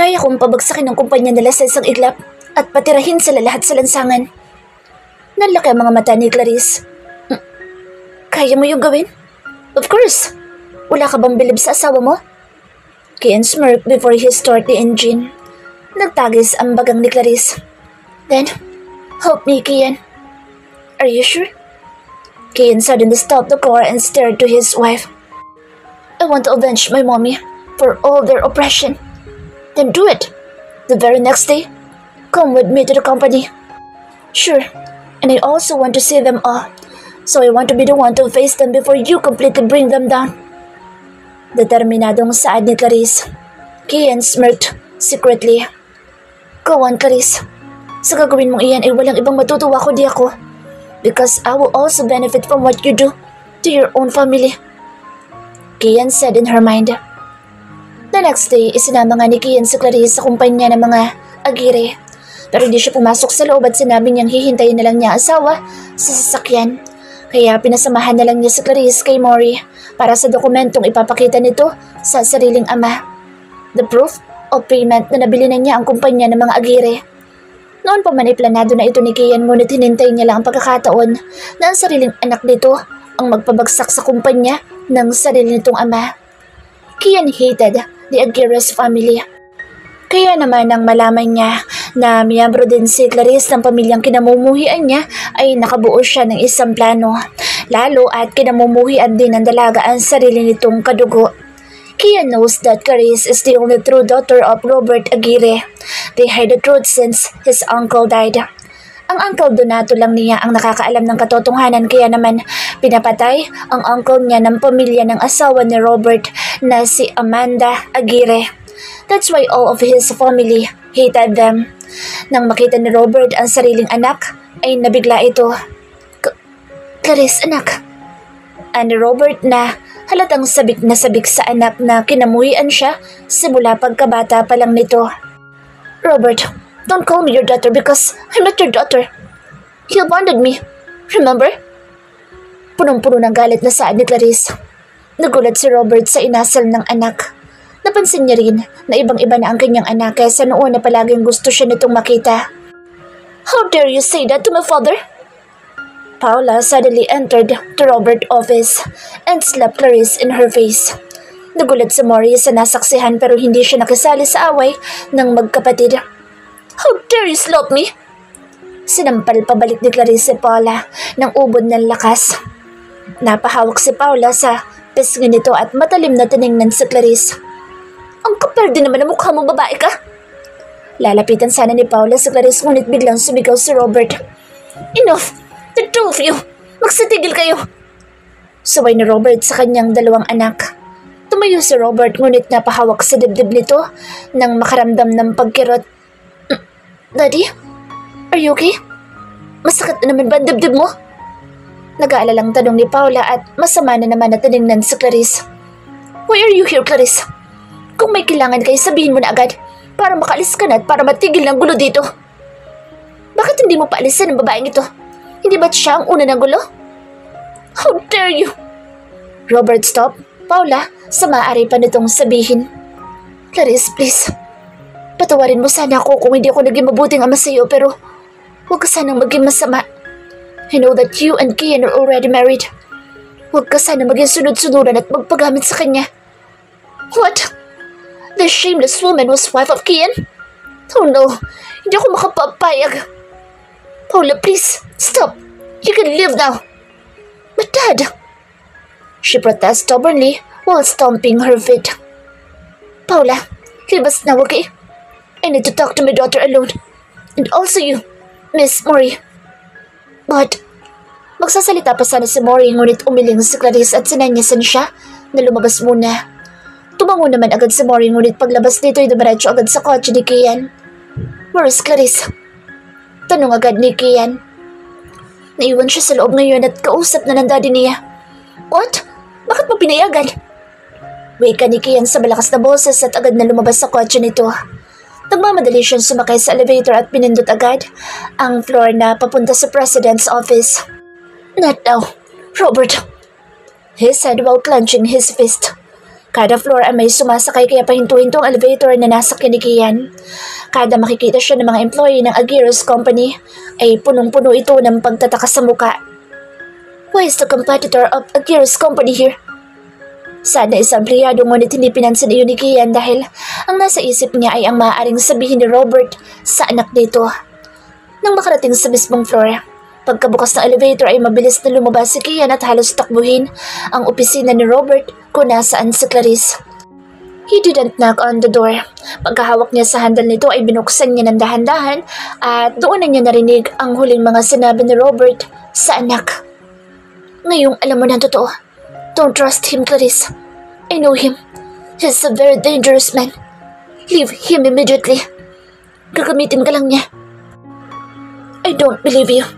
Kaya kong pabagsakin ang kumpanya nila sa isang iglap at patirahin sila lahat sa lansangan. Nanlaki ang mga mata ni Clarice. Kaya mo yung gawin? Of course. Wala ka bang bilib sa asawa mo? Kian smirked before he started the engine. Nagtagis ang bagang ni Clarice. Then, help me, Kian. Are you sure? Kian suddenly stopped the car and stared to his wife. I want to avenge my mommy for all their oppression. Then do it. The very next day, come with me to the company. Sure, and I also want to see them all. So I want to be the one to face them before you completely bring them down. Determinadong saad ni Clarice. Kian smirked secretly. Go on, Clarice. Sa gagawin mong iyan ay walang ibang matutuwa kundi ako. Because I will also benefit from what you do to your own family. Kian said in her mind. The next day, isinama nga ni Kian si Clarice sa kumpanya ng mga agire. Pero hindi siya pumasok sa loob at sinabi niyang hihintayin na lang niya asawa sa sasakyan. Kaya pinasamahan na lang niya si Clarice kay Maury para sa dokumentong ipapakita nito sa sariling ama. The proof of payment na nabili na niya ang kumpanya ng mga agire. Noon pa man ay planado na ito ni Kian ngunit hinintay niya lang ang pagkakataon na ang sariling anak nito ang magpabagsak sa kumpanya ng sarili nitong ama. Kian hated the Aguirre's family. Kaya naman nang malaman niya na miyembro din si Clarice ng pamilyang kinamumuhian niya ay nakabuo siya ng isang plano. Lalo at kinamumuhian din ng dalaga ang sarili nitong kadugo. Kian knows that Clarice is the only true daughter of Robert Aguirre. They hide the truth since his uncle died. Ang Uncle Donato lang niya ang nakakaalam ng katotohanan kaya naman pinapatay ang uncle niya ng pamilya ng asawa ni Robert na si Amanda Aguirre. That's why all of his family hated them. Nang makita ni Robert ang sariling anak, ay nabigla ito. Clarice, anak. Ni Robert na halatang sabik na sabik sa anak na kinamuhian siya simula pagkabata pa lang nito. Robert, don't call me your daughter because I'm not your daughter. You abandoned me, remember? Punong-puno ng galit na saad ni Clarice. Nagulat si Robert sa inasal ng anak. Napansin niya rin na ibang-iba na ang kanyang anak kaysa noon na palaging gusto siya nitong makita. How dare you say that to my father? Paula suddenly entered the Robert office and slapped Clarice in her face. Nagulat si Maury sa nasaksihan pero hindi siya nakisali sa away ng magkapatid. How dare you slap me? Sinampal pabalik ni Clarice si Paula ng ubod ng lakas. Napahawak si Paula sa pisngi nito at matalim na tiningnan si Clarice. Ang kapal din naman ang mukha mo, babae ka. Lalapitan sana ni Paula si Clarice ngunit biglang sumigaw si Robert. Enough! The two of you! Magsitigil kayo! Sabay ni Robert sa kanyang dalawang anak. Tumayo si Robert ngunit napahawak sa dibdib nito nang makaramdam ng pagkirot. Daddy? Are you okay? Masakit na naman ba ang dibdib mo? Nag-aalalang tanong ni Paula at masama na naman na tinignan si Clarice. Why are you here, Clarice? Kung may kailangan kayo, sabihin mo na agad para makaalis ka na at para matigil ng gulo dito. Bakit hindi mo paalisan ang babaeng ito? Hindi ba't siya ang una ng gulo? How dare you? Robert, stop. Paula, sa maaari pa nitong sabihin. Clarice, please. Patawarin mo sana ako kung hindi ako naging mabuting ama sa iyo pero huwag ka sanang maging masama. I know that you and Kian are already married. Huwag ka sana maging sunod-sunuran at magpagamit sa kanya. What? The shameless woman was wife of Kian? Oh no, hindi ako makapapayag. Paula, please, stop. You can leave now. But Dad, she protested stubbornly while stomping her feet. Paula, leave us now, okay? I need to talk to my daughter alone. And also you, Miss Maury. But, magsasalita pa sana si Maury ngunit umiling si Clarice at sinanyasan siya na lumabas muna. Tumango naman agad si Maury ngunit paglabas nito ay dumiretso agad sa kotse ni Kian. Where is Clarice? Tanong agad ni Kian. Naiwan siya sa loob ngayon at kausap na ng daddy niya. What? Bakit mo pinayagan? Wika ni Kian sa malakas na boses at agad na lumabas sa kotse nito. Nagmamadali siyang sumakay sa elevator at pinindot agad ang floor na papunta sa president's office. Not now, Robert, he said while clenching his fist. Kada floor ay may sumasakay kaya pahinto-hinto ang elevator na nasakyan ni Kian. Kada makikita siya ng mga employee ng Aguirre's company ay punong-puno ito ng pagtataka sa muka. Who is the competitor of Aguirre's company here? Sana isang empleyado ngunit hindi pinansin iyon ni Kian dahil ang nasa isip niya ay ang maaaring sabihin ni Robert sa anak nito. Nang makarating sa mismong floor, pagkabukas ng elevator ay mabilis na lumabas si Kian at halos takbuhin ang opisina ni Robert kung nasaan si Clarice. He didn't knock on the door. Pagkahawak niya sa handle nito ay binuksan niya ng dahan-dahan at doon na niya narinig ang huling mga sinabi ni Robert sa anak. Ngayong alam mo na totoo. Don't trust him, Clarice. I know him. He's a very dangerous man. Leave him immediately. Gagamitin ka lang niya. I don't believe you,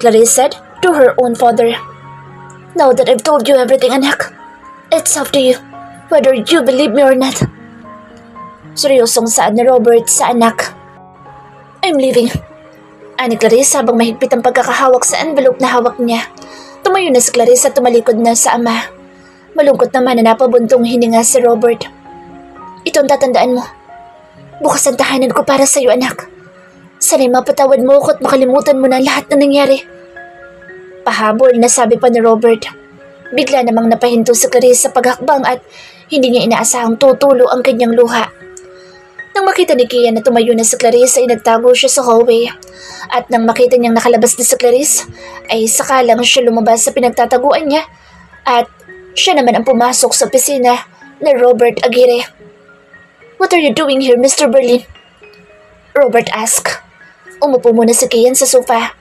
Clarice said to her own father. Now that I've told you everything, anak, it's up to you whether you believe me or not. Seryosong saad ni Robert sa anak. I'm leaving, ani Clarice habang mahigpit ang pagkakahawak sa envelope na hawak niya. Tumayo na si Clarice at tumalikod na sa ama. Malungkot naman na napabuntong hininga si Robert. Ito ang tatandaan mo. Bukas ang tahanan ko para sa iyo, anak. Sana'y mapatawad mo ako at makalimutan mo na lahat na nangyari. Pahabol na sabi pa ni Robert. Bigla namang napahinto si Clarice sa paghakbang at hindi niya inaasahang tutulo ang kanyang luha. Nang makita ni Kian na tumayo na si Clarice ay nagtago siya sa hallway. At nang makita niyang nakalabas na si Clarice ay saka lang siya lumabas sa pinagtataguan niya at siya naman ang pumasok sa opisina ni Robert Aguirre. What are you doing here, Mr. Berlin? Robert asked. Umupo muna si Kian sa sofa.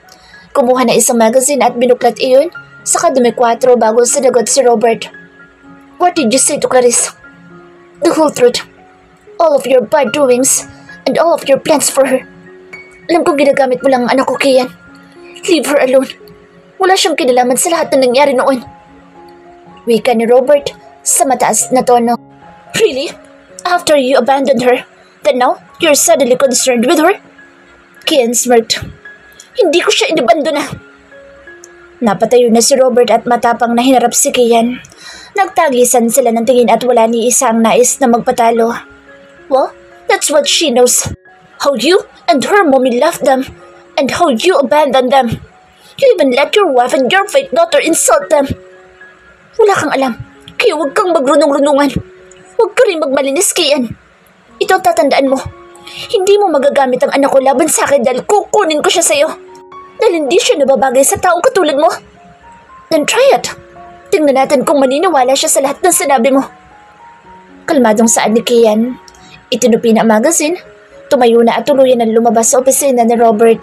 Kumuha na isang magazine at binuklat iyon saka dumikwaatro bago sinagot si Robert. What did you say to Clarice? The whole truth. All of your bad doings and all of your plans for her. Alam kong ginagamit mo lang ang anak ko, Kian. Leave her alone. Wala siyang kinalaman sa lahat na nangyari noon. Wika ni Robert sa mataas na tono. Really? After you abandoned her, then now you're suddenly concerned with her? Kian smirked. Hindi ko siya inabandona. Napatayo na si Robert at matapang na hinarap si Kian. Nagtagisan sila ng tingin at wala ni isa ang nais na magpatalo. Well, that's what she knows. How you and her mommy left them and how you abandoned them. You even let your wife and your fake daughter insult them. Wala kang alam, kaya huwag kang magrunong-runungan. Huwag ka rin magmalinis, Kian. Ito ang tatandaan mo. Hindi mo magagamit ang anak ko laban sa akin dahil kukunin ko siya sa'yo. Dahil hindi siya nababagay sa taong katulad mo. Then try it. Tingnan natin kung maniniwala siya sa lahat ng sinabi mo. Kalmadong saad ni Kian. Itinupi na ang magazine. Tumayo na at tuluyan na lumabas sa opisina ni Robert.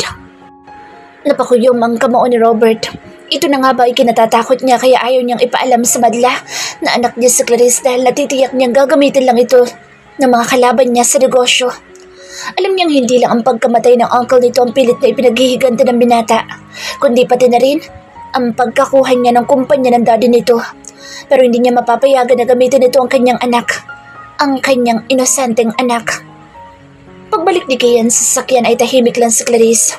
Napakuyom ang kamao ni Robert. Ito na nga ba ay kinatatakot niya kaya ayaw niyang ipaalam sa madla na anak niya si Clarice dahil natitiyak niyang gagamitin lang ito ng mga kalaban niya sa negosyo. Alam niyang hindi lang ang pagkamatay ng uncle nito ang pilit na ipinaghihigante ng binata, kundi pati na rin ang pagkakuha niya ng kumpanya ng daddy nito. Pero hindi niya mapapayagan na gamitin ito ang kanyang anak, ang kanyang inosenteng anak. Pagbalik ni Kian sa sasakyan ay tahimik lang si Clarice.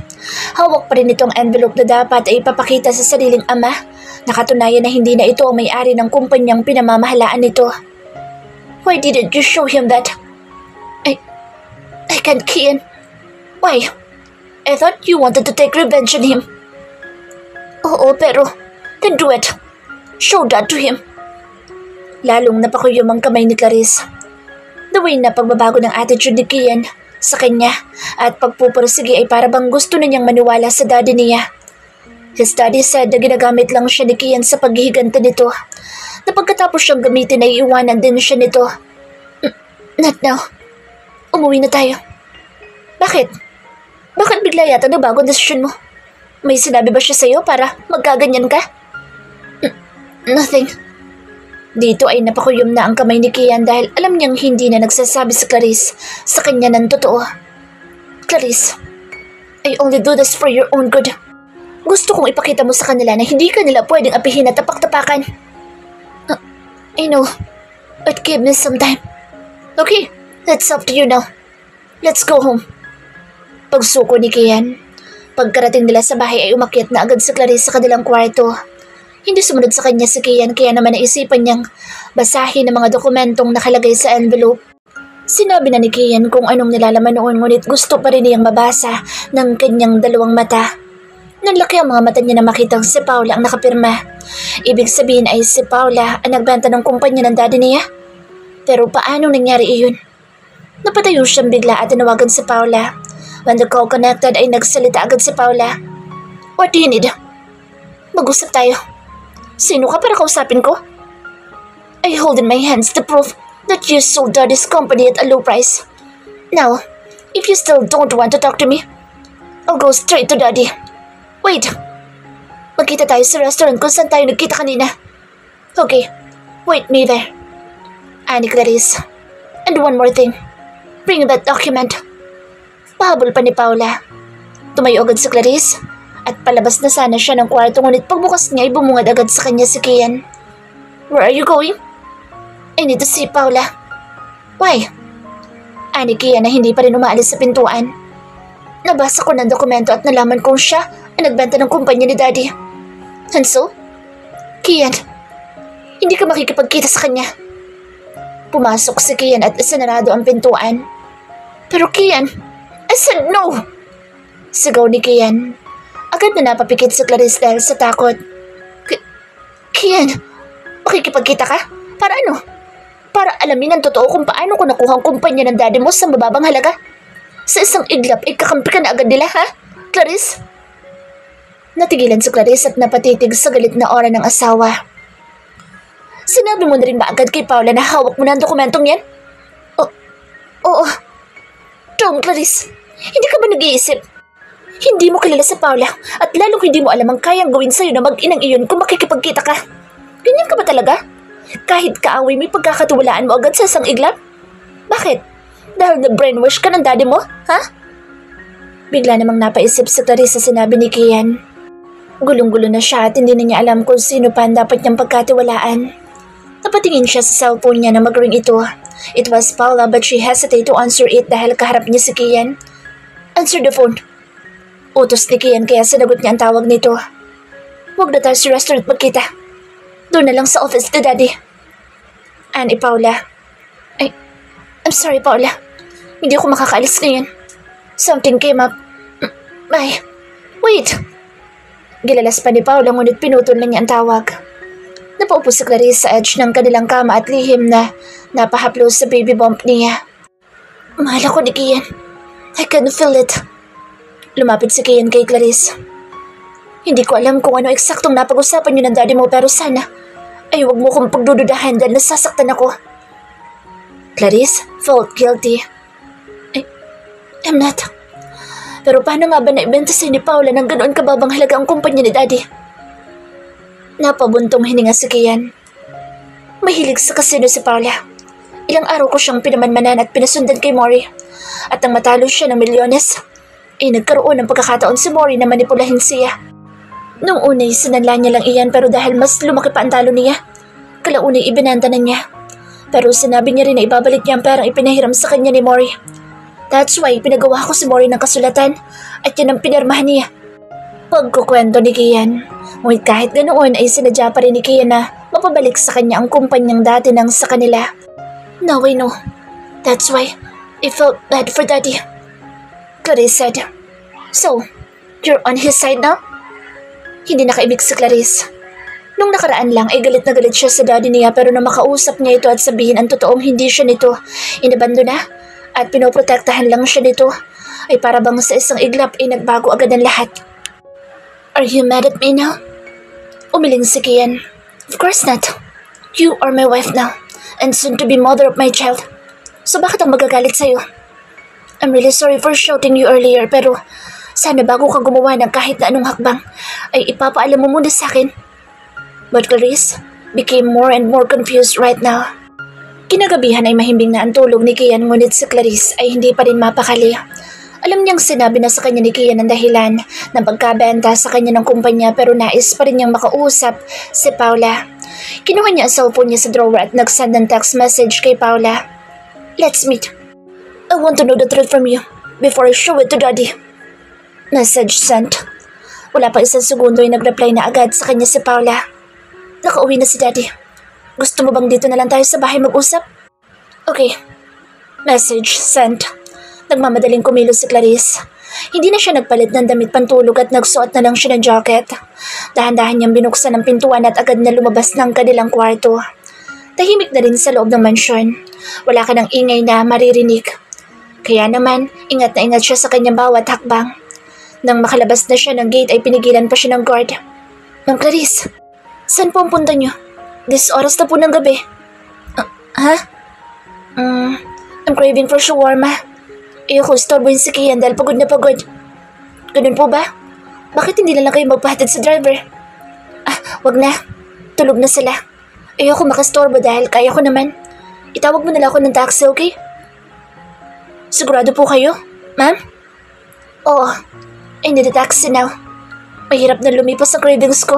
Hawak pa rin itong envelope na dapat ay ipapakita sa sariling ama. Nakatunayan na hindi na ito ang may-ari ng kumpanyang pinamamahalaan nito. Why didn't you show him that? I can't, Kian. Why? I thought you wanted to take revenge on him. Oo, pero then do it. Show that to him. Lalong napakuyom ang kamay ni Clarice. The way na pagbabago ng attitude ni Kian sa kanya at pagpupursige ay para bang gusto na niyang maniwala sa daddy niya. His daddy said na ginagamit lang siya ni Kian sa paghihigante nito. Na pagkatapos siyang gamitin ay iwanan din siya nito. Not now. Umuwi na tayo. Bakit? Bakit bigla yata nagbago ang desisyon mo? May sinabi ba siya sa'yo para magkaganyan ka? Nothing. Dito ay napakuyom na ang kamay ni Kian dahil alam niyang hindi na nagsasabi si Clarice sa kanya ng totoo. Clarice, I only do this for your own good. Gusto kong ipakita mo sa kanila na hindi kanila pwedeng apihin at tapak-tapakan. I know, but give me some time. Okay, that's up to you now. Let's go home. Pagsuko ni Kian. Pagkarating nila sa bahay ay umakyat na agad si Clarice sa kanilang kwarto. Hindi sumunod sa kanya si Kian kaya naman naisipan niyang basahin ang mga dokumentong nakalagay sa envelope. Sinabi na ni Kian kung anong nilalaman noon ngunit gusto pa rin niyang mabasa ng kanyang dalawang mata. Nanlaki ang mga mata niya na makitang si Paula ang nakapirma. Ibig sabihin ay si Paula ang nagbenta ng kumpanya ng daddy niya. Pero paanong nangyari iyon? Napatayo siyang bigla at tinawagan si Paula. When the call connected ay nagsalita agad si Paula. What do you need? Mag-usap tayo. Sino ka para kausapin ko? I hold in my hands the proof that you sold daddy's company at a low price. Now, if you still don't want to talk to me, I'll go straight to daddy. Wait. Magkita tayo sa restaurant kung saan tayo nagkita kanina. Okay, wait me there. Ani Clarice. And one more thing. Bring that document. Pahabol pa ni Paula. Tumayo agad si Clarice at palabas na sana siya ng kwarto ngunit pagbukas niya ay bumungad agad sa kanya si Kian. Where are you going? I need to see Paula. Why? Ani Kian na hindi pa rin umaalis sa pintuan. Nabasa ko ng dokumento at nalaman kong siya ang nagbenta ng kumpanya ni Daddy. And so? Kian, hindi ka makikipagkita sa kanya. Pumasok si Kian at isinarado ang pintuan. Pero Kian, I said no! Sigaw ni Kian. Agad na napapikit si Clarice dahil sa takot. Kian, makikipagkita ka? Para ano? Para alamin ang totoo kung paano ko nakuha ang kumpanya ng daddy mo sa mababang halaga? Sa isang iglap, ikakampi ka na agad nila, ha? Clarice? Natigilan si Clarice at napatitig sa galit na aura ng asawa. Sinabi mo na rin ba agad kay Paula na hawak mo na ang dokumentong yan? Oo. Tom, Clarice, hindi ka ba nag-iisip? Hindi mo kilala sa Paula at lalong hindi mo alam ang kayang gawin sa'yo na mag-inang iyon kung makikipagkita ka. Ganyan ka ba talaga? Kahit kaaway may pagkakatiwalaan mo agad sa isang iglap? Bakit? Dahil na-brainwash ka ng daddy mo, ha? Bigla namang napaisip si Clarice sa sinabi ni Kian. Gulong-gulo na siya at hindi na niya alam kung sino pa ang dapat niyang pagkatiwalaan. Napatingin siya sa cellphone niya na mag-ring ito. It was Paula but she hesitated to answer it dahil kaharap niya si Kian. Answer the phone. Utos ni Kian kaya sinagot niya ang tawag nito. Huwag na tayo sa restaurant magkita. Doon na lang sa office ni Daddy. Ani Paula. I'm sorry Paula. Hindi ako makakaalis ngayon. Something came up. Bye. Wait. Gilalas pa ni Paula ngunit pinutol na niya ang tawag. Napaupo si Clarice sa edge ng kanilang kama at lihim na napahaplos sa baby bump niya. Mahal ako ni Kian. I can feel it. Lumapit si Kian kay Clarice. Hindi ko alam kung ano eksaktong napag-usapan niyo ng daddy mo pero sana ay huwag mo kong pagdududahan dahil nasasaktan ako. Clarice felt guilty. I'm not. Pero paano nga ba naibenta sa'yo ni Paula ng ganoon kababang halaga ang kumpanya ni daddy? Napabuntong hininga si Kian. Mahilig sa kasino si Paula. Ilang araw ko siyang pinamanmanan at pinasundan kay Mori. At nang matalo siya ng milyones, ay nagkaroon ng pagkakataon si Mori na manipulahin siya. Nung unay sinanla niya lang iyan pero dahil mas lumaki pa ang talo niya, kalaunay ibinanta na niya. Pero sinabi niya rin na ibabalik niya ang perang ipinahiram sa kanya ni Mori. That's why pinagawa ko si Mori ng kasulatan at yan ang pinirmahan niya. Pagkukwento ni Kian, ngunit kahit ganoon ay sinadya pa rin ni Kian na mapabalik sa kanya ang kumpanyang dati nang sa kanila. Now I know. That's why I felt bad for Daddy. Clarice said. So, you're on his side now? Hindi nakaibig si Clarice. Nung nakaraan lang ay galit na galit siya sa daddy niya pero nang makausap niya ito at sabihin ang totoong hindi siya nito inabando na at pinoprotektahan lang siya nito ay para bang sa isang iglap ay nagbago agad ang lahat. Are you mad at me now? Umiling si Kian. Of course not. You are my wife now and soon to be mother of my child. So bakit ang magagalit sa'yo? I'm really sorry for shouting you earlier pero sana bago ka gumawa ng kahit na anong hakbang ay ipapaalam mo muna sa akin. But Clarice became more and more confused right now. Kinagabihan ay mahimbing na ang tulog ni Kian ngunit si Clarice ay hindi pa rin mapakali. Alam niyang sinabi na sa kanya ni Kian ang dahilan ng pagkabenta sa kanya ng kumpanya pero nais pa rin niyang makausap si Paula. Kinuha niya ang cellphone niya sa drawer at nagsend ng text message kay Paula. Let's meet. I want to know the truth from you before I show it to Daddy. Message sent. Wala pa isang segundo ay nag-reply na agad sa kanya si Paula. nakauwi na si Daddy. Gusto mo bang dito na lang tayo sa bahay mag-usap? Okay. Message sent. Nagmamadaling kumilos si Clarice. Hindi na siya nagpalit ng damit pantulog at nagsuot na lang siya ng jacket. Dahan-dahan niyang binuksan ang pintuan at agad na lumabas ng kanilang kwarto. Tahimik na rin sa loob ng mansyon. Wala ka ng ingay na maririnig. Kaya naman, ingat na ingat siya sa kanyang bawat hakbang. Nang makalabas na siya ng gate ay pinigilan pa siya ng guard. Ma'am Clarice, saan po ang punta niyo? This oras na po ng gabi. Ha? I'm craving for shawarma. Ayoko istorbohin si Kian dahil pagod na pagod. Ganun po ba? Bakit hindi na lang kayo magpahatid sa driver? Wag na. Tulog na sila. Ayoko makastorbo dahil kaya ko naman. Itawag mo na lang ako ng taxi, okay? Sigurado po kayo, ma'am? Oo. I need a taxi now. Mahirap na lumipas ang cravings ko.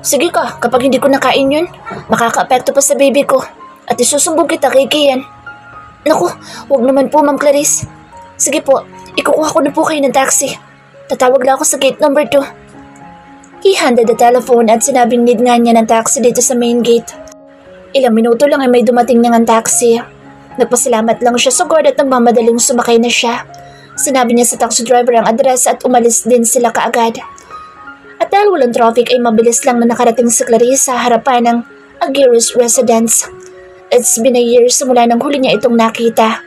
Sige ka, kapag hindi ko nakain yun, makaka-apekto pa sa baby ko. At isusumbong kita kay Kian. Naku, wag naman po, Ma'am Clarice. Sige po, ikukuha ko na po kayo ng taxi. Tatawag lang ako sa gate number 2. He handed the telephone at sinabing need nga niya ng taxi dito sa main gate. Ilang minuto lang ay may dumating na ng taxi. Nagpasalamat lang siya sa guard at nagmamadaling sumakay na siya. Sinabi niya sa taxi driver ang address at umalis din sila kaagad. At dahil walang traffic ay mabilis lang na nakarating si Clarice sa harapan ng Aguirre's residence. It's been a year simula nang huli niya itong nakita.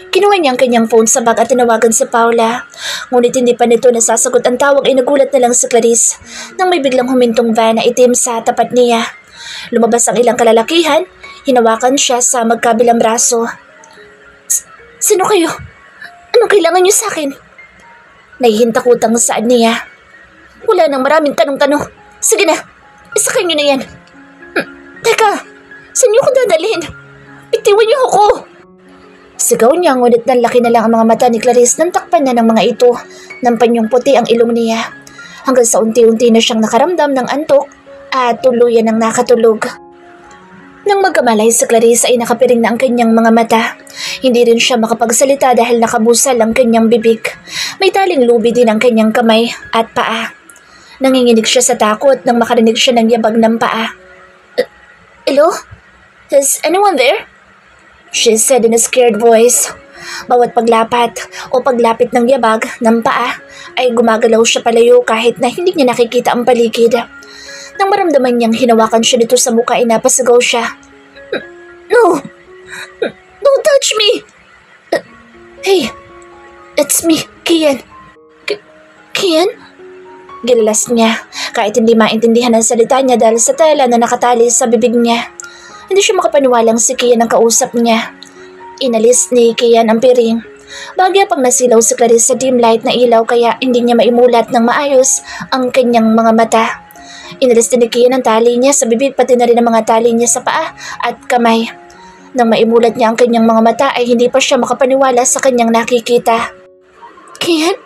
Kinuha niya ang kanyang phone sa bag at tinawagan si Paula. Ngunit hindi pa nito nasasagot ang tawag ay nagulat na lang si Clarice nang may biglang humintong van na itim sa tapat niya. Lumabas ang ilang kalalakihan, hinawakan siya sa magkabilang braso. Sino kayo? Anong kailangan niyo sa akin? Nahihintakutang saad niya. Wala nang maraming tanong-tanong. Sige na, isakay niyo na yan. Teka, saan niyo ko dadalhin? Bitiwan niyo ako. Sigaw niya, ngunit nanlaki na lang ang mga mata ni Clarice nang takpan na ng mga ito. Nampanyong puti ang ilong niya. Hanggang sa unti-unti na siyang nakaramdam ng antok at tuluyan ng nakatulog. Nang magkamalay si Clarice ay nakapiring na ang kanyang mga mata. Hindi rin siya makapagsalita dahil nakabusal ang kanyang bibig. May taling lubi din ang kanyang kamay at paa. Nanginginig siya sa takot nang makarinig siya ng yabag ng paa. Hello? Is anyone there? She said in a scared voice. Bawat paglapat o paglapit ng yabag ng paa ay gumagalaw siya palayo kahit na hindi niya nakikita ang paligid. Nang maramdaman niyang hinawakan siya nito sa mukha ay napasigaw siya. No! Don't touch me! Hey! It's me, Kian. Kian? Gilalas niya kahit hindi maintindihan ang salita niya dahil sa tela na nakatali sa bibig niya. Hindi siya makapaniwalang si Kian ang kausap niya. Inalis ni Kian ang piring. Bagya pang nasilaw si Clarice sa dim light na ilaw kaya hindi niya maimulat ng maayos ang kanyang mga mata. Inalis din ni Kian ang tali niya sa bibig pati na rin ang mga tali niya sa paa at kamay. Nang maimulat niya ang kanyang mga mata ay hindi pa siya makapaniwala sa kanyang nakikita. Kian?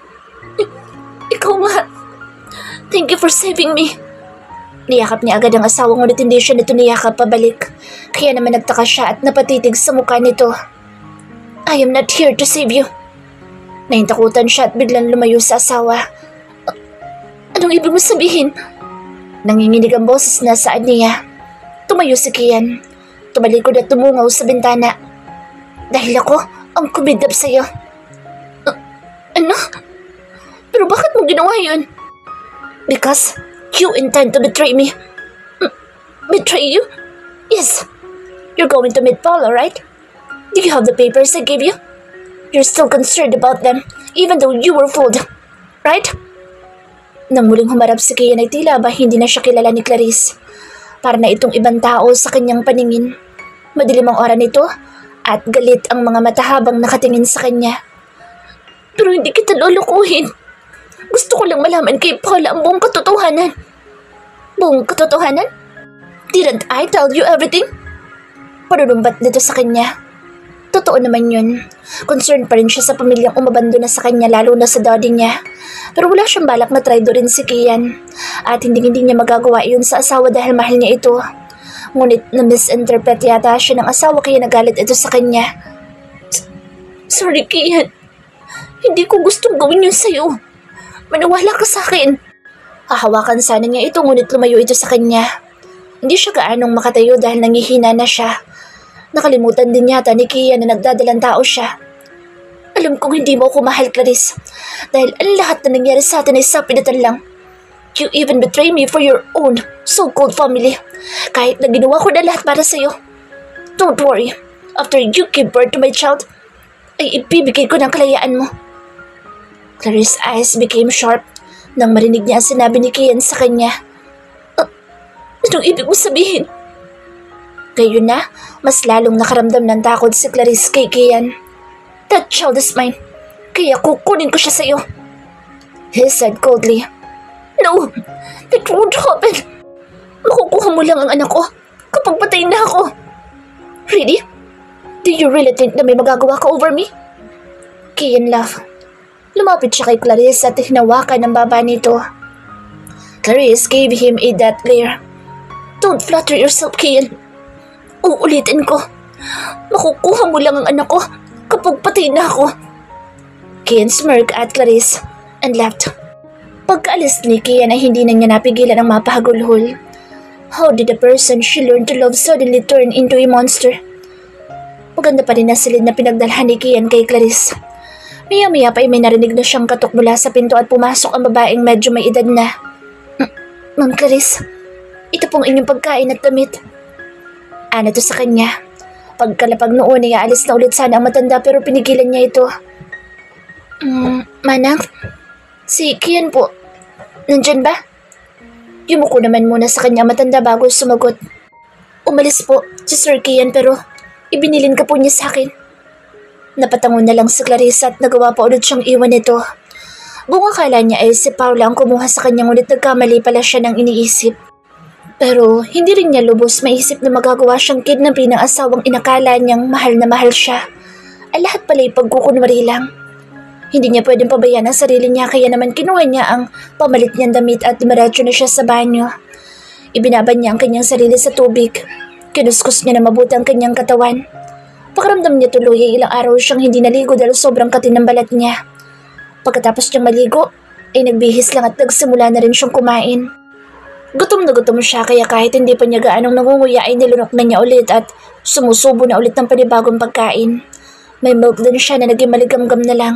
Ikaw nga. Thank you for saving me. Niyakap niya agad ang asawa ngunit hindi siya nito niyakap pabalik. Kaya naman nagtaka siya at napatitig sa mukha nito. I am not here to save you. Nahintakutan siya at biglang lumayo sa asawa. Anong ibig mo sabihin? Nanginginig ang boses na saad niya. Tumayo si Kian. Tumalikod at tumungaw sa bintana. Dahil ako ang kumidap sa'yo. Ano? Pero bakit mo ginawa yun? Because you intend to betray me. Betray you? Yes. You're going to meet Paula, right? Do you have the papers I gave you? You're still concerned about them, even though you were fooled, right? Nang muling humarap si Kian ay tila ba hindi na siya kilala ni Clarice. Para na itong ibang tao sa kanyang paningin. Madilim ang aura nito at galit ang mga mata habang nakatingin sa kanya. Pero hindi kita lulukuhin. Gusto ko lang malaman kay Paula ang buong katotohanan. Buong katotohanan? Didn't I tell you everything? Parurumbat nito sa kanya. Totoo naman yun. Concerned pa rin siya sa pamilyang umabandona sa kanya lalo na sa daddy niya. Pero wala siyang balak na traidorin si Kian. At hindi niya magagawa yun sa asawa dahil mahal niya ito. Ngunit na-misinterpret yata siya ng asawa kaya nagalit ito sa kanya. Sorry Kian. Hindi ko gustong gawin yun sa'yo. Maniwala ka sa akin. Hahawakan sana niya ito ngunit lumayo ito sa kanya. Hindi siya gaanong makatayo dahil nangihina na siya. Nakalimutan din yata ni Kian na nagdadalang tao siya. Alam kong hindi mo ako mahal, Clarice. Dahil ang lahat na nangyari sa atin ay sapilitan lang. You even betray me for your own so-called family. Kahit na ginawa ko na lahat para sa'yo. Don't worry. After you give birth to my child, ay ibibigay ko ng kalayaan mo. Clarice's eyes became sharp nang marinig niya ang sinabi ni Kian sa kanya. Anong ibig mo sabihin? Ngayon na, mas lalong nakaramdam ng takot si Clarice kay Kian. That child is mine, kaya kukunin ko siya sa'yo. He said coldly. No, that won't happen. Makukuha mo lang ang anak ko kapag patay na ako. Really? Do you really think na may magagawa ka over me? Kian laughed. Lumapit siya kay Clarice at hinawakan ang baba nito. Clarice gave him a death glare. Don't flatter yourself, Kian. Uulitin ko. Makukuha mo lang ang anak ko kapag patay na ako. Kian smirked at Clarice and left. Pagkaalis ni Kian ay hindi na niya napigilan ang mapahagulhol. How did the person she learned to love suddenly turn into a monster? Maganda pa rin ang silid na pinagdalhan ni Kian kay Clarice. Maya-maya pa ay may narinig na siyang katok mula sa pinto at pumasok ang babaeng medyo may edad na. Ma'am Clarice, ito pong inyong pagkain at damit. Ano to sa kanya? Pagkalapag noon ay aalis na ulit sana ang matanda pero pinigilan niya ito. Manang, si Kian po, nandyan ba? Yumuko naman muna sa kanya matanda bago sumagot. Umalis po si Sir Kian pero ibinilin ka po niya sa akin. Napatangon na lang si Clarice at nagawa pa ulit siyang iwan ito. Buong akala niya ay si Paula ang kumuha sa kanya ngunit nagkamali pala siya ng iniisip. Pero hindi rin niya lubos maisip na magagawa siyang kidnapin ng asawang inakala niyang mahal na mahal siya. Ang lahat pala ay pagkukunwari lang. Hindi niya pwedeng pabayaan ang sarili niya kaya naman kinuha niya ang pamalit niyang damit at diretso na siya sa banyo. Ibinaban niya ang kanyang sarili sa tubig. Kinuskus niya na mabuti ang kanyang katawan. Pakiramdam niya tuloy ay ilang araw siyang hindi naligo dahil sobrang katin ng balat niya. Pagkatapos niyang maligo, ay nagbihis lang at nagsimula na rin siyang kumain. Gutom na gutom siya kaya kahit hindi pa niya gaanong nangunguya ay nilunok na niya ulit at sumusubo na ulit ng panibagong pagkain. May milk din siya na naging maligamgam na lang.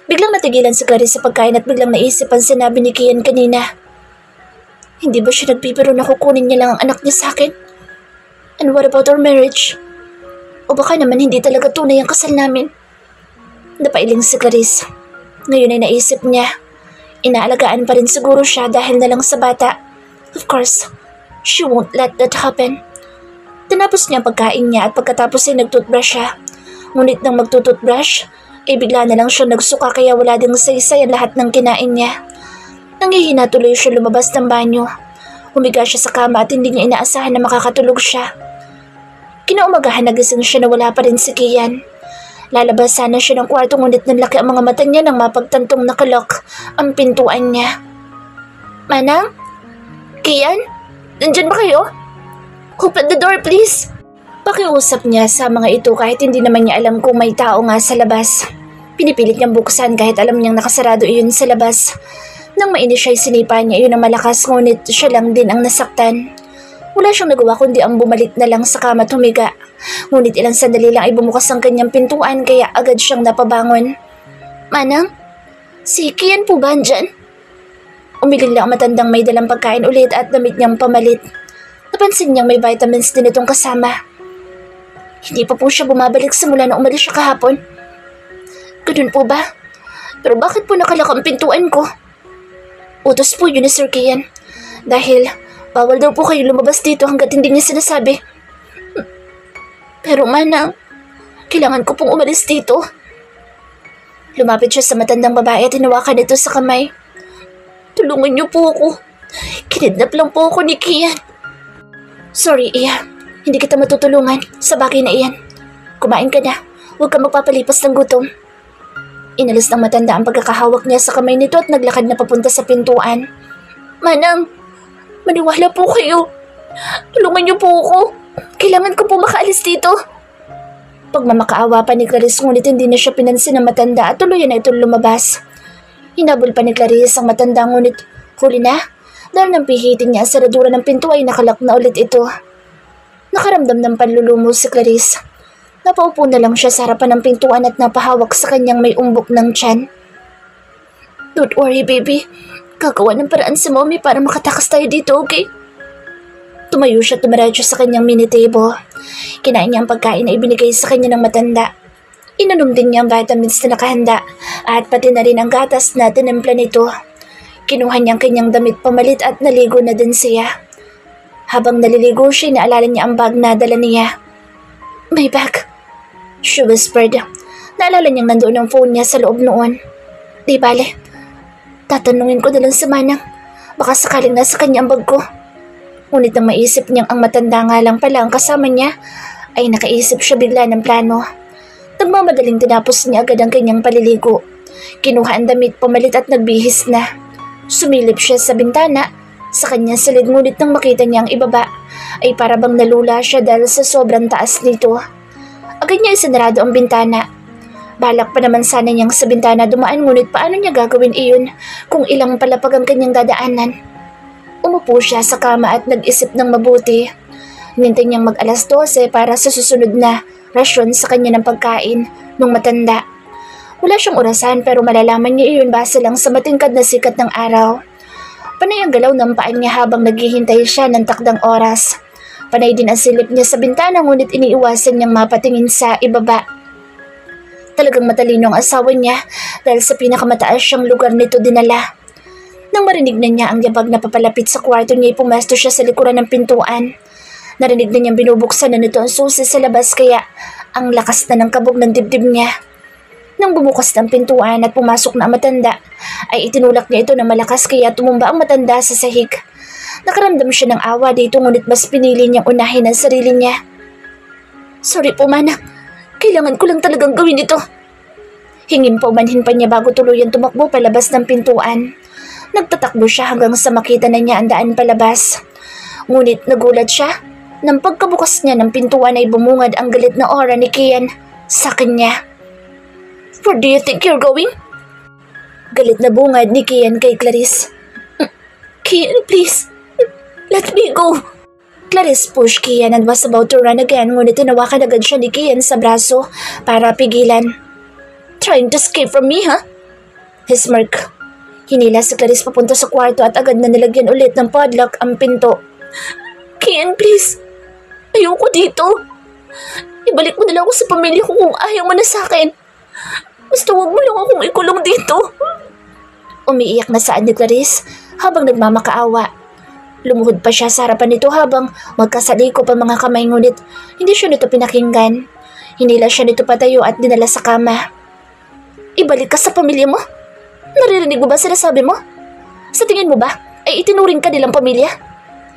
Biglang natigilan si Clarice sa pagkain at biglang naisip ang sinabi ni Kian kanina. Hindi ba siya nagpipiro na kukunin niya lang ang anak niya sa akin? And what about our marriage? O baka naman hindi talaga tunay ang kasal namin? Napailing si Clarice. Ngayon ay naisip niya. Inaalagaan pa rin siguro siya dahil na lang sa bata. Of course, she won't let that happen. Tinapos niya ang pagkain niya at pagkatapos ay nagtoothbrush siya. Ngunit nang magtutoothbrush, ay bigla na lang siya nagsuka kaya wala ding saysay ang lahat ng kinain niya. Nangihina tuloy siya lumabas ng banyo. Humiga siya sa kama at hindi niya inaasahan na makakatulog siya. Kinaumagahan nagising siya na wala pa rin si Kian. Lalabas sana siya ng kwarto ngunit nanlaki ang mga mata niya nang mapagtantong nakalok ang pintuan niya. Manang? Kian? Nandyan ba kayo? Open the door please. Pakiusap niya sa mga ito kahit hindi naman niya alam kung may tao nga sa labas. Pinipilit niyang buksan kahit alam niyang nakasarado iyon sa labas. Nang mainis siya ay sinipa niya iyon ng malakas ngunit siya lang din ang nasaktan. Wala siyang nagawa kundi ang bumalik na lang sa kama at humiga. Ngunit ilang sandali lang ay bumukas ang kanyang pintuan kaya agad siyang napabangon. Manang? Si Kian po ba andyan? Umiling lang ang matandang may dalang pagkain ulit at damit niyang pamalit. Napansin niyang may vitamins din itong kasama. Hindi pa po siya bumabalik simula na umalis siya kahapon. Ganun po ba? Pero bakit po nakalak ang pintuan ko? Utos po yun ni Sir Kian. Dahil bawal daw po kayo lumabas dito hanggat hindi niya sinasabi. Pero Manang, kailangan ko pong umalis dito. Lumapit siya sa matandang babae at hinawakan ito sa kamay. Tulungan niyo po ako. Kinidnap lang po ako ni Kian. Sorry, Iya. Hindi kita matutulungan sa bagay na iyan. Kumain ka na. Huwag ka magpapalipas ng gutom. Inalis ng matanda ang pagkakahawak niya sa kamay nito at naglakad na papunta sa pintuan. Manang, maniwala po kayo. Tulungan niyo po ako. Kailangan ko po makaalis dito. Pagmamakaawa pa ni Clarice ngunit hindi na siya pinansin ng matanda at tuluyan na itong lumabas. Hinabol pa ni Clarice ang matanda ngunit huli na. Dahil nang pihitin niya ang saradura ng pinto ay nakalak na ulit ito. Nakaramdam ng panlulumo si Clarice. Napaupo na lang siya sa harapan ng pintuan at napahawak sa kanyang may umbok ng tiyan. Don't worry, baby. Gagawa ng paraan si mommy para makatakas tayo dito, okay? Tumayo siya tumiradyo sa kanyang mini table. Kinain niya ang pagkain na ibinigay sa kanya ng matanda. Inanom din niya ang vitamins na nakahanda at pati na rin ang gatas na tinimpla nito. Kinuha niya ang kanyang damit pamalit at naligo na din siya. Habang naliligo siya, naalala niya ang bag na dala niya. My bag, she whispered. Naalala niyang nandoon ang phone niya sa loob noon. Di bale, tatanungin ko na lang sa Manang. Baka sakaling nasa kanya ang bag ko. Ngunit nang maisip niyang ang matanda nga lang pala ang kasama niya, ay nakaisip siya bigla ng plano. Nagmamadaling tinapos niya agad ang kanyang paliligo. Kinuha ang damit pamalit at nagbihis na. Sumilip siya sa bintana. Sa kanyang silid ngunit nang makita niya ang ibaba, ay parabang nalula siya dahil sa sobrang taas nito. Agad niya isinarado ang bintana. Balak pa naman sana niyang sa bintana dumaan ngunit paano niya gagawin iyon kung ilang palapag ang kanyang dadaanan? Umupo siya sa kama at nag-isip ng mabuti. Nintay niyang mag-alas 12 para sa susunod na rasyon sa kanya ng pagkain nung matanda. Wala siyang orasan pero malalaman niya iyon base lang sa matingkad na sikat ng araw. Panay ang galaw ng paan niya habang naghihintay siya ng takdang oras. Panay din ang silip niya sa bintana ngunit iniiwasan niyang mapatingin sa ibaba. Talagang matalino ang asawa niya dahil sa pinakamataas siyang lugar nito dinala. Nang marinig na niya ang yabag na papalapit sa kwarto niya, pumesto siya sa likuran ng pintuan. Narinig na niyang binubuksan na nito ang susi sa labas kaya ang lakas na ng kabog ng dibdib niya. Nang bumukas ng pintuan at pumasok na ang matanda, ay itinulak niya ito na malakas kaya tumumba ang matanda sa sahig. Nakaramdam siya ng awa dito ngunit mas pinili niyang unahin ang sarili niya. Sorry po, Manang. Kailangan ko lang talagang gawin ito. Hingin pa umanhin pa niya bago tuluyan tumakbo palabas ng pintuan. Nagtatakbo siya hanggang sa makita na niya ang daan palabas. Ngunit nagulat siya nang pagkabukas niya ng pintuan ay bumungad ang galit na aura ni Kian sa kanya. Where do you think you're going? Galit na bungad ni Kian kay Clarice. Kian, please. Let me go. Clarice pushed Kian and was about to run again ngunit tinawakan agad siya ni Kian sa braso para pigilan. Trying to escape from me, huh? He smirked. Hinila si Clarice papunta sa kwarto at agad na nilagyan ulit ng padlock ang pinto. Kian, please. Ayoko dito. Ibalik mo na lang ako sa pamilya ko kung ayaw mo na sa akin. Basta huwag mo lang akong ikulong dito. Umiiyak na saan ni Clarice habang nagmamakaawa. Lumuhod pa siya sa harapan nito habang magkasalikop ang mga kamay ngunit hindi siya nito pinakinggan. Hinila siya nito patayo at dinala sa kama. Ibalik ka sa pamilya mo? Naririnig mo ba sinasabi mo? Sa tingin mo ba ay itinuring ka nilang pamilya?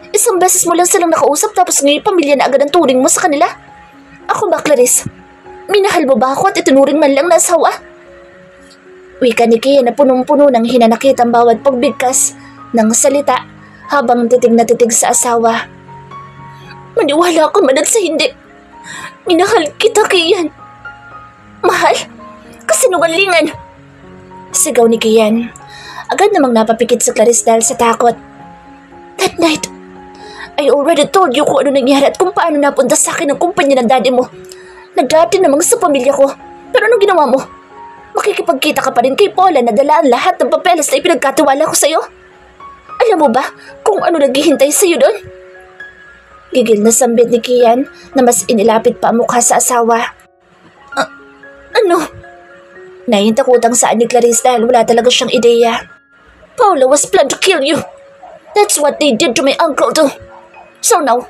Isang beses mo lang silang nakausap tapos ngayon pamilya na agad ang turing mo sa kanila? Ako ba, Clarice? Minahal mo ba ako at itinuring man lang na asawa? Wika ni Kian na punong-puno ng hinanakit ang bawat pagbigkas ng salita habang titig na titig sa asawa. Maniwala ka man at sa hindi. Minahal kita, Kian. Mahal? Kasinungalingan. Sigaw ni Kian. Agad namang napapikit si Clarice dahil sa takot. That night, I already told you kung ano nangyari at kung paano napunta sa akin ang kumpanya ng daddy mo. Nagdati namang sa pamilya ko. Pero anong ginawa mo? Makikipagkita ka pa rin kay Paula na dala ang lahat ng papeles na ipinagkatiwala ko sa'yo? Alam mo ba kung ano naghihintay sa'yo doon? Gigil na sambit ni Kian na mas inilapit pa ang mukha sa asawa. Ano? Nahintakutang saan ni Clarice dahil wala talaga siyang ideya. Paula was planned to kill you. That's what they did to my uncle too. So now,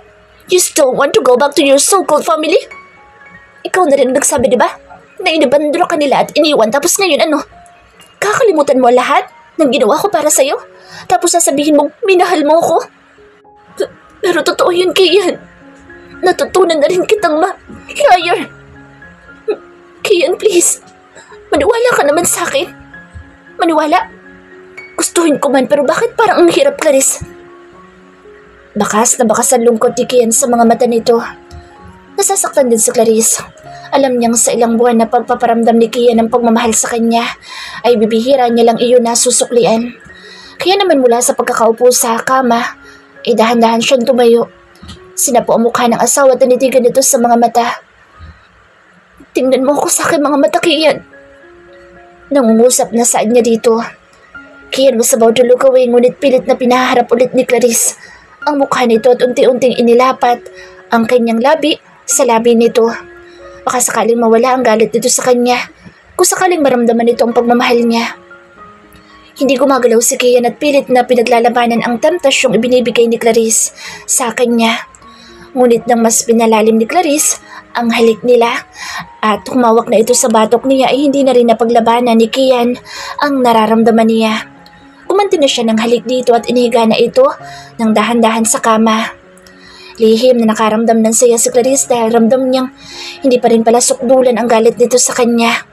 you still want to go back to your so-called family? Ikaw na rin nagsabi, di ba? Na inabandro ka nila at iniwan tapos ngayon ano? Kakalimutan mo lahat ng ginawa ko para sa'yo? Tapos sasabihin mong minahal mo ko? Pero totoo yun, Kian. Natutunan na rin kitang liar. Kian, please. Maniwala ka naman sa akin. Maniwala. Gustuhin ko man pero bakit parang ang hirap, Clarice? Bakas na bakas ang lungkot ni Kian sa mga mata nito. Nasasaktan din si Clarice. Alam niyang sa ilang buwan na pagpaparamdam ni Kian ng pagmamahal sa kanya ay bibihira niya lang iyon na susuklian. Kaya naman mula sa pagkakaupo sa kama, dahan-dahan siyang tumayo. Sinapo ang mukha ng asawa at nanitigan nito sa mga mata. Tingnan mo ako sa aking mga mata, Kian. Nangungusap na saan niya dito. Kian was about to look away, ngunit pilit na pinaharap ulit ni Clarice ang mukha nito at unti-unting inilapat ang kanyang labi sa labi nito. Baka sakaling mawala ang galit nito sa kanya, kung sakaling maramdaman nito ang pagmamahal niya. Hindi gumagalaw si Kian at pilit na pinaglalabanan ang temptasyong ibinibigay ni Clarice sa kanya. Ngunit nang mas pinalalim ni Clarice ang halik nila at humawak na ito sa batok niya ay hindi na rin napaglabanan ni Kian ang nararamdaman niya. Gumanti na siya ng halik dito at inihiga na ito ng dahan-dahan sa kama. Lihim na nakaramdam ng saya si Clarice dahil ramdam niyang hindi pa rin pala sukdulan ang galit nito sa kanya.